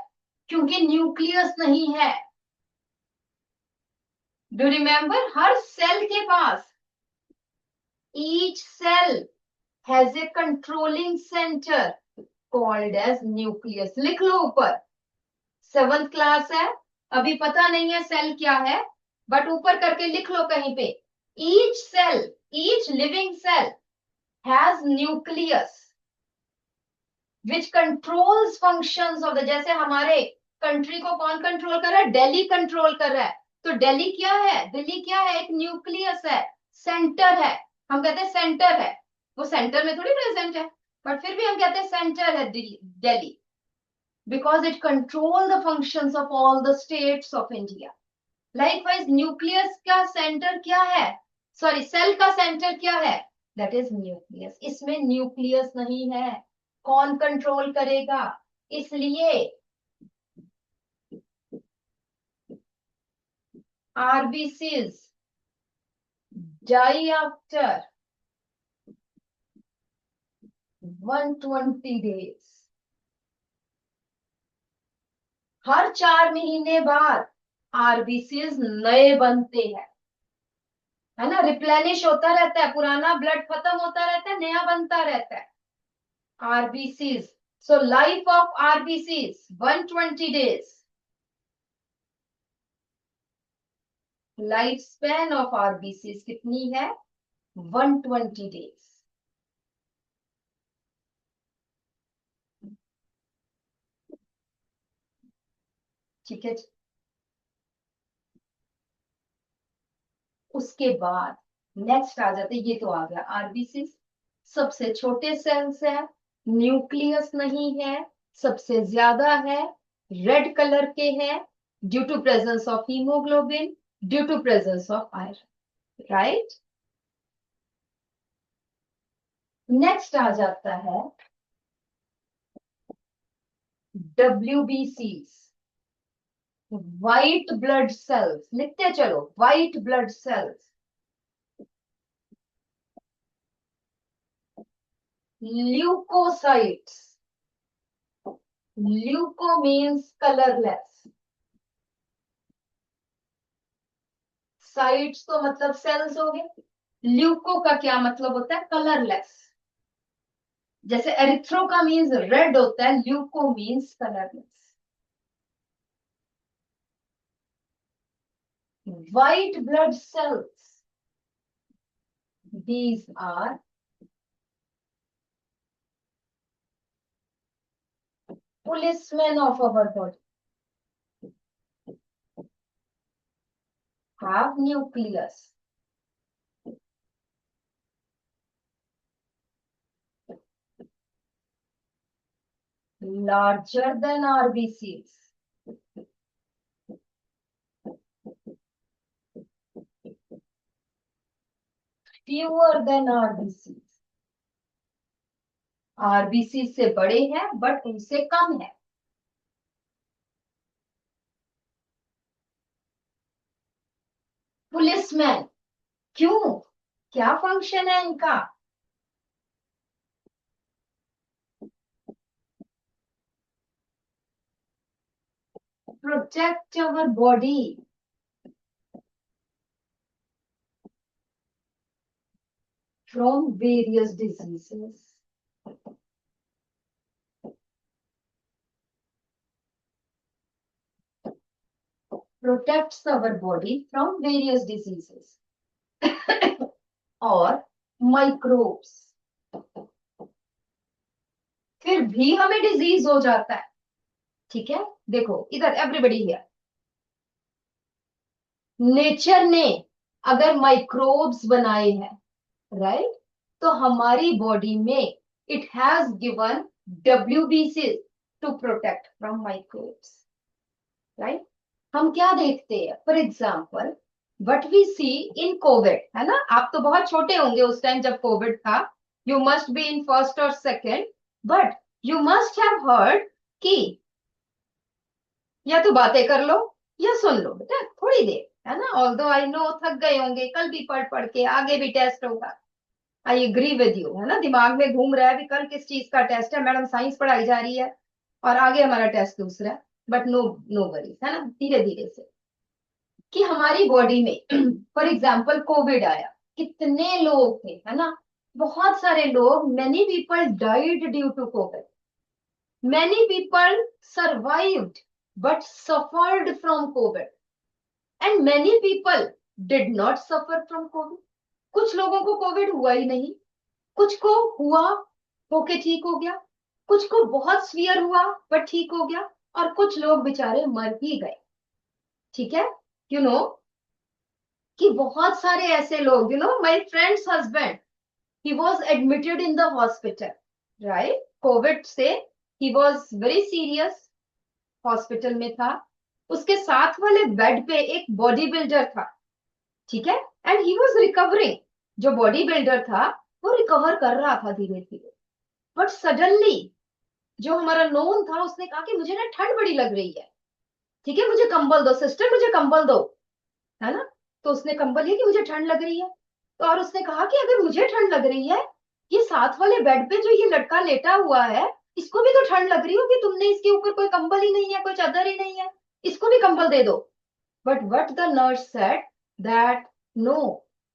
क्योंकि न्यूक्लियस नहीं है। डू रिमेम्बर, हर सेल के पास, each cell has a controlling centre called as nucleus. लिख लो ऊपर, 7th क्लास है, अभी पता नहीं है सेल क्या है, बट ऊपर करके लिख लो कहीं पे, each cell, each living cell has nucleus which controls functions of the, जैसे हमारे कंट्री को कौन कंट्रोल कर रहा है? दिल्ली कंट्रोल कर रहा है। तो दिल्ली क्या है? दिल्ली क्या है? एक न्यूक्लियस है, सेंटर है। हम कहते हैं सेंटर है, वो सेंटर में थोड़ी प्रेजेंट है, बट फिर भी हम कहते हैं सेंटर है Delhi, because it control the functions of all the states of India. Likewise nucleus का सेंटर क्या है? सॉरी, सेल का सेंटर क्या है? That is nucleus. इसमें न्यूक्लियस नहीं है, कौन कंट्रोल करेगा? इसलिए RBCs die after 120 days. हर 4 महीने बाद आरबीसीज नए बनते हैं, है ना, रिप्लेनिश होता रहता है, पुराना ब्लड खत्म होता रहता है, नया बनता रहता है। RBCs, so life of RBCs 120 days, life span of RBCs कितनी है? 120 डेज। ठीक है जी। उसके बाद नेक्स्ट आ जाते, ये तो आ गया आरबीसी, सबसे छोटे सेल्स है, न्यूक्लियस नहीं है, सबसे ज्यादा है, रेड कलर के हैं, due to presence of haemoglobin, due to presence of iron, right. Next आ जाता है WBCs, व्हाइट ब्लड सेल्स, लिखते चलो, white blood cells, leucocytes, leuco means colourless, cytes तो मतलब सेल्स हो गए, ल्यूको का क्या मतलब होता है? कलरलेस। जैसे एरिथ्रो का मीन्स रेड होता है, leuco means colourless. White blood sales, these are policemen of our body, have nucleus, larger than RBCs, fewer than RBCs, RBC से बड़े हैं बट उनसे कम है। पुलिसमैन, क्यों, क्या फंक्शन है इनका? Protect our body from various diseases. Protects our body from various diseases और microbes। फिर भी हमें डिजीज हो जाता है, ठीक है। देखो इधर एवरीबडी हियर, नेचर ने अगर माइक्रोब्स बनाए हैं, राइट, तो हमारी बॉडी में it has given WBC to protect from microbes, right. हम क्या देखते हैं, for example what we see in Covid, है ना, आप तो बहुत छोटे होंगे उस टाइम जब कोविड था, you must be in first और second, but you must have heard कि, या तो बातें कर लो या सुन लो बेटा थोड़ी देर, है ना, ऑल्दो आई नो थक गए होंगे, कल भी पढ़ पढ़ के, आगे भी टेस्ट होगा, आई एग्री विद यू, है ना, दिमाग में घूम रहा है भी कल किस चीज का टेस्ट है, मैडम साइंस पढ़ाई जा रही है और आगे हमारा टेस्ट दूसरा है, बट नो, नो वरीज, है ना, धीरे धीरे से, कि हमारी बॉडी में फॉर एग्जाम्पल कोविड आया, कितने लोग थे, है ना, बहुत सारे लोग, many people died due to Covid, many people survived but suffered from Covid, and many people did not suffer from Covid. कुछ लोगों को कोविड हुआ ही नहीं, कुछ को हुआ होके ठीक हो गया, कुछ को बहुत सीवियर हुआ बट ठीक हो गया, और कुछ लोग बेचारे मर ही गए, ठीक है। यू नो कि बहुत सारे ऐसे लोग, you know my friend's husband, he was admitted in the hospital, right, COVID से he was very serious, hospital में था, उसके साथ वाले बेड पे एक बॉडी बिल्डर था, ठीक है, एंड ही वाज रिकवरिंग, जो बॉडी बिल्डर था वो रिकवर कर रहा था धीरे धीरे, बट सडनली जो हमारा नोन था उसने कहा कि मुझे ना ठंड बड़ी लग रही है, ठीक है, मुझे कंबल दो सिस्टर, मुझे कंबल दो, है ना, तो उसने कंबल लिया कि मुझे ठंड लग रही है, तो और उसने कहा कि अगर मुझे ठंड लग रही है, ये साथ वाले बेड पे जो ये लड़का लेटा हुआ है, इसको भी तो ठंड लग रही होगी, तुमने इसके ऊपर कोई कंबल ही नहीं है, कोई चादर ही नहीं है, इसको भी कंबल दे दो. But what the nurse said that no,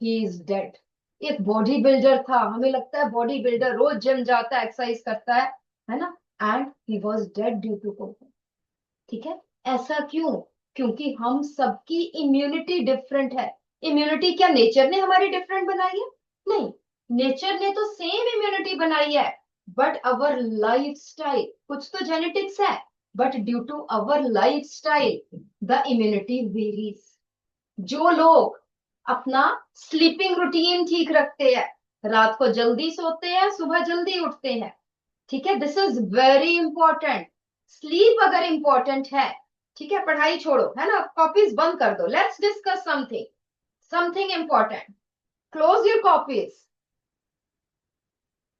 he is dead. एक बॉडी बिल्डर था, हमें लगता है बॉडी बिल्डर रोज जिम जाता है, एक्सरसाइज करता है ना, and he was dead due to Covid. ठीक है, ऐसा क्यों? क्योंकि हम सबकी इम्यूनिटी डिफरेंट है. इम्यूनिटी क्या नेचर ने हमारी डिफरेंट बनाई है? नहीं, नेचर ने तो सेम इम्यूनिटी बनाई है, बट अवर लाइफस्टाइल, कुछ तो जेनेटिक्स है, but due to our lifestyle the immunity varies. जो लोग अपना स्लीपिंग रूटीन ठीक रखते हैं, रात को जल्दी सोते हैं, सुबह जल्दी उठते हैं, ठीक है, this is very important. Sleep अगर इंपॉर्टेंट है, ठीक है, पढ़ाई छोड़ो, है ना, कॉपीज बंद कर दो, let's discuss something important. Close your copies,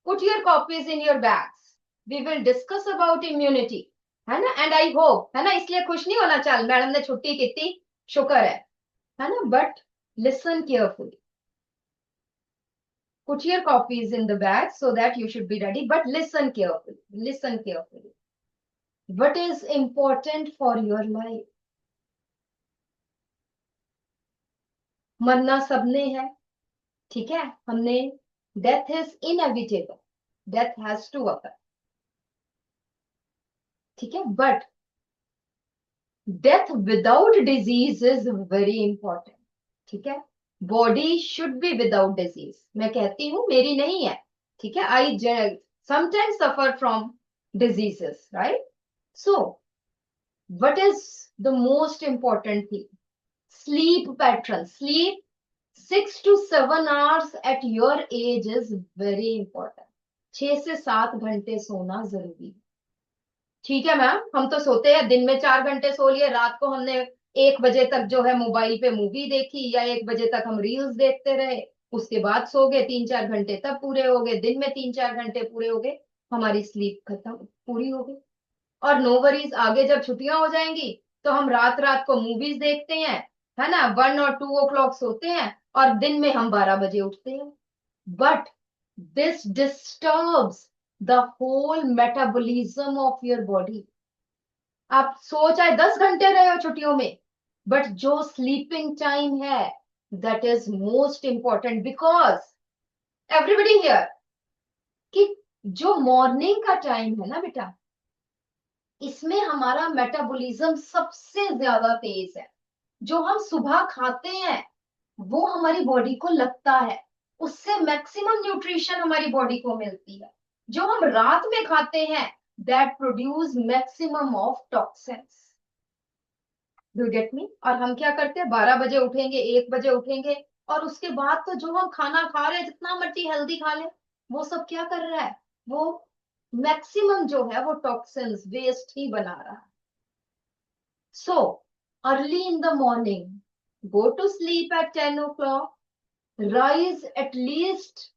put your copies in your bags, we will discuss about immunity, है ना. एंड आई होप, है ना, इसलिए खुश नहीं होना, चल मैडम ने छुट्टी की थी, शुक्र है ना, but listen carefully. Put your copies in the bag so that you should be ready, but listen carefully. Listen carefully. What is important for your life? मरना सबने है, ठीक है, हमने, death is inevitable, death has to occur, ठीक है, but death without disease is very important. ठीक है, body should be without disease. मैं कहती हूं, मेरी नहीं है, ठीक है, आई sometimes suffer from diseases, right? So what is the most important thing? Sleep pattern. Sleep 6 to 7 hours at your age is very important. 6 से 7 घंटे सोना जरूरी. ठीक है मैम, हम तो सोते हैं, दिन में 4 घंटे सो लिए, रात को हमने 1 बजे तक जो है मोबाइल पे मूवी देखी, या 1 बजे तक हम रील्स देखते रहे, उसके बाद सो गए, 3-4 घंटे तब पूरे हो गए, दिन में 3-4 घंटे पूरे हो गए, हमारी स्लीप खत्म, पूरी हो गई. और नो वरीज, आगे जब छुट्टियां हो जाएंगी तो हम रात रात को मूवीज देखते हैं, है ना, 1 और 2 o'clock सोते हैं, और दिन में हम 12 बजे उठते हैं. But this disturbs the whole metabolism of your body. आप सो चाहे 10 घंटे रहे हो छुट्टियों में, बट जो स्लीपिंग टाइम है, that is most important. Because everybody here, कि जो मॉर्निंग का टाइम है ना बेटा, इसमें हमारा मेटाबॉलिज्म सबसे ज्यादा तेज है. जो हम सुबह खाते हैं वो हमारी बॉडी को लगता है, उससे मैक्सिमम न्यूट्रिशन हमारी बॉडी को मिलती है. जो हम रात में खाते हैं, that produce maximum of toxins. Do get me? और हम क्या करते हैं, 12 बजे उठेंगे, 1 बजे उठेंगे, और उसके बाद तो जो हम खाना खा रहे हैं, जितना मर्जी हेल्दी खा ले, वो सब क्या कर रहा है, वो मैक्सिमम जो है वो टॉक्सिन्स, वेस्ट ही बना रहा है. So early in the morning, go to sleep at 10 o'clock, rise at least,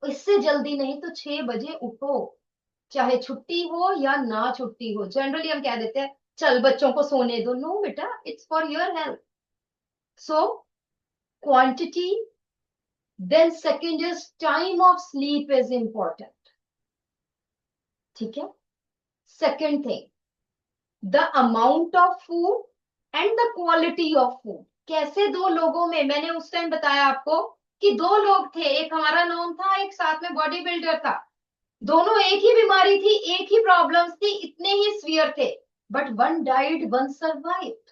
इससे जल्दी नहीं तो 6 बजे उठो, चाहे छुट्टी हो या ना छुट्टी हो. जनरली हम कह देते हैं चल बच्चों को सोने दो. नो बेटा, it's for your health. So quantity, then second is time of sleep is important. ठीक है, second thing, the amount of food and the quality of food. कैसे दो लोगों में, मैंने उस टाइम बताया आपको कि 2 लोग थे, एक हमारा नॉन था, एक साथ में बॉडी बिल्डर था. दोनों एक ही बीमारी थी, एक ही प्रॉब्लम्स थी, इतने ही सीवियर थे, but one died, one survived,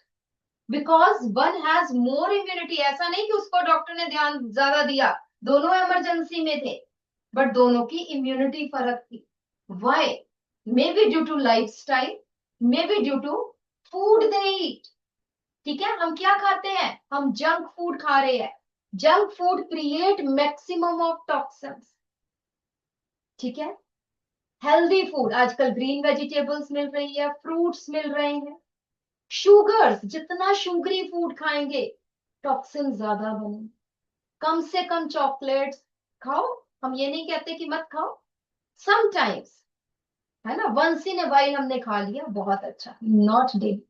because one has more immunity. ऐसा नहीं कि उसको डॉक्टर ने ध्यान ज्यादा दिया, दोनों इमरजेंसी में थे, बट दोनों की इम्यूनिटी फर्क थी. Why? Maybe due to lifestyle, maybe due to food they eat. ठीक है, हम क्या खाते हैं, हम जंक फूड खा रहे हैं. Junk food create maximum of toxins. ठीक है, हेल्दी फूड, आजकल ग्रीन वेजिटेबल्स मिल रही है, फ्रूट्स मिल रहे हैं. शुगर्स, जितना शुगरी फूड खाएंगे टॉक्सिन ज्यादा बने. कम से कम चॉकलेट्स खाओ, हम ये नहीं कहते कि मत खाओ, समटाइम्स, है ना, वंस इन अ व्हाइल हमने खा लिया, बहुत अच्छा, not daily.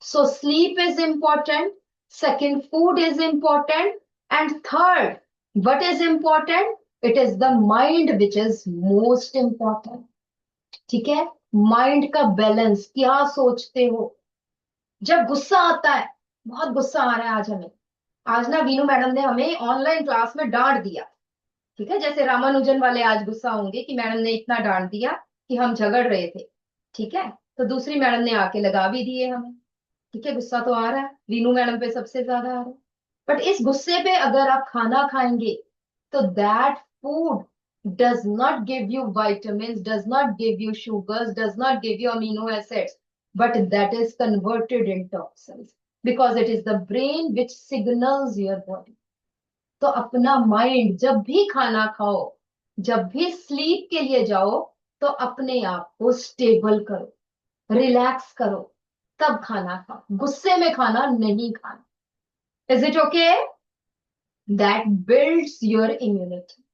So sleep is important, second food is important, and third, what is important? It is the mind which is most important. ठीक है, माइंड का बैलेंस, क्या सोचते हो जब गुस्सा आता है। बहुत गुस्सा आ रहा है आज हमें। आज ना वीनू मैडम ने हमें ऑनलाइन क्लास में डांट दिया। ठीक है, जैसे रामानुजन वाले आज गुस्सा होंगे कि मैडम ने इतना डांट दिया कि हम झगड़ रहे थे। ठीक है, तो दूसरी मैडम ने आके लगा भी दिए हमें। ठीक है, गुस्सा तो आ रहा है, वीनू मैडम पे सबसे ज्यादा आ रहा है। बट इस गुस्से पे अगर आप खाना खाएंगे तो that food does not give you vitamins, does not give you sugars, does not give you amino acids, but that is converted in toxins because it is the brain which signals your body. तो अपना mind जब भी खाना खाओ, जब भी sleep के लिए जाओ, तो अपने आप को स्टेबल करो, रिलैक्स करो, तब खाना खाओ। गुस्से में खाना नहीं खाना। Is it okay? That builds your immunity,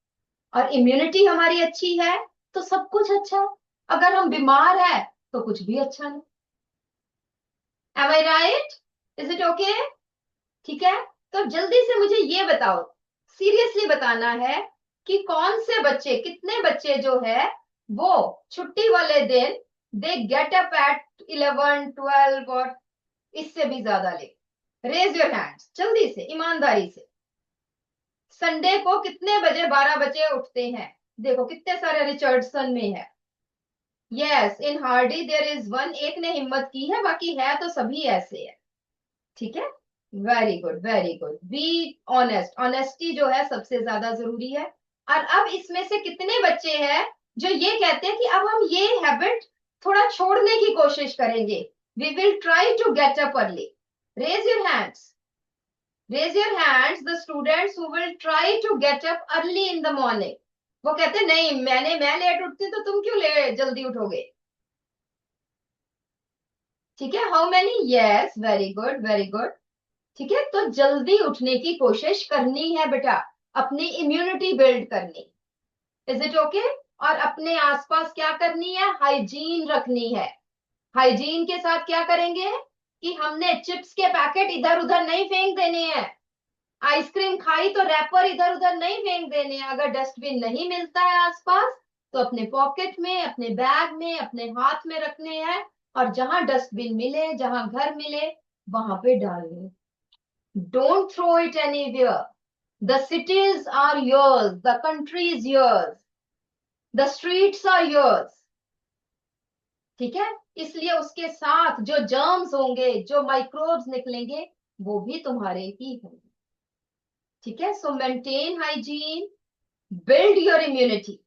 और इम्यूनिटी हमारी अच्छी है तो सब कुछ अच्छा है। अगर हम बीमार है तो कुछ भी अच्छा नहीं। Am I right? Is it okay? ठीक है, तो जल्दी से मुझे ये बताओ, सीरियसली बताना है कि कौन से बच्चे, कितने बच्चे जो है वो छुट्टी वाले दिन दे गेट अप एट 11, 12 और इससे भी ज्यादा लेट। रेज योर हैंड्स जल्दी से, ईमानदारी से। संडे को कितने बजे, 12 बजे उठते हैं? देखो कितने सारे रिचर्डसन में है। Yes, in Hardy there is one, एक ने हिम्मत की है, बाकी है तो सभी ऐसे है। ठीक है, very good very good. Be honest, honesty जो है सबसे ज्यादा जरूरी है। और अब इसमें से कितने बच्चे हैं जो ये कहते हैं कि अब हम ये हैबिट थोड़ा छोड़ने की कोशिश करेंगे, we will try to get up early. Raise your hands, raise your hands the students who will try to get up early in the morning. वो कहते नहीं, मैं लेट उठती तो तुम क्यों जल्दी उठोगे? ठीक है, how many? Yes, very good very good. ठीक है, तो जल्दी उठने की कोशिश करनी है बेटा, अपनी इम्यूनिटी बिल्ड करनी। Is it okay? और अपने आसपास क्या करनी है? हाइजीन रखनी है। हाइजीन के साथ क्या करेंगे कि हमने चिप्स के पैकेट इधर उधर नहीं फेंक देने हैं। आइसक्रीम खाई तो रैपर इधर उधर नहीं फेंक देने। अगर डस्टबिन नहीं मिलता है आसपास तो अपने पॉकेट में, अपने बैग में, अपने हाथ में रखने हैं, और जहां डस्टबिन मिले, जहां घर मिले, वहां पे डालने। Don't throw it anywhere. The cities are yours, the country is yours, the streets are yours. ठीक है, इसलिए उसके साथ जो जर्म्स होंगे, जो माइक्रोब्स निकलेंगे, वो भी तुम्हारे ही होंगे। ठीक है, so maintain hygiene, build your immunity,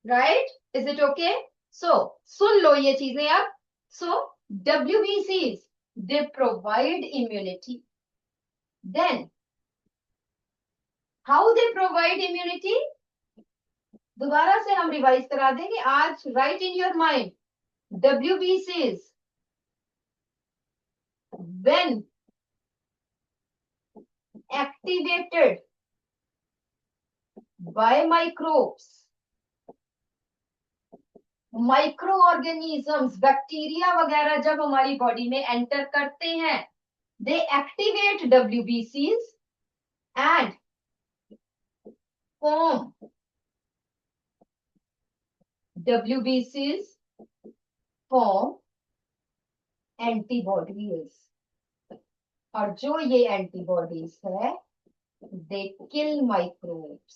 right? Is it okay? So सुन लो ये चीजें अब। So WBCs, they provide immunity. Then how they provide immunity? दोबारा से हम रिवाइज करा देंगे आज। Right in your mind, WBCs when activated by microbes, micro organisms, bacteria वगैरह जब हमारी बॉडी में एंटर करते हैं, they activate WBCs and form WBCs form antibodies, और जो ये एंटीबॉडीज है दे किल माइक्रोब्स।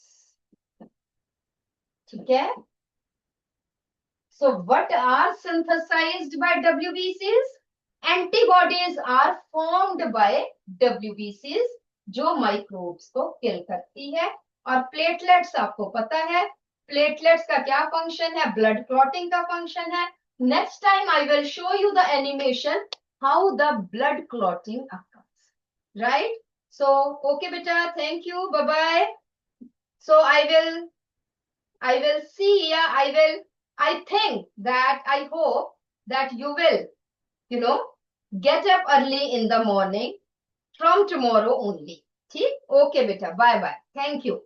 ठीक है, so what are synthesized by WBCs? Antibodies are formed by WBCs जो माइक्रोब्स को किल करती है। और प्लेटलेट्स आपको पता है, प्लेटलेट्स का क्या फंक्शन है? ब्लड क्लॉटिंग का फंक्शन है। Next time I will show you the animation how the blood clotting occurs, right? So okay beta, thank you, bye bye. So I will see, yeah, I think that, I hope that you will, get up early in the morning from tomorrow only. ठीक? Okay beta, bye bye, thank you.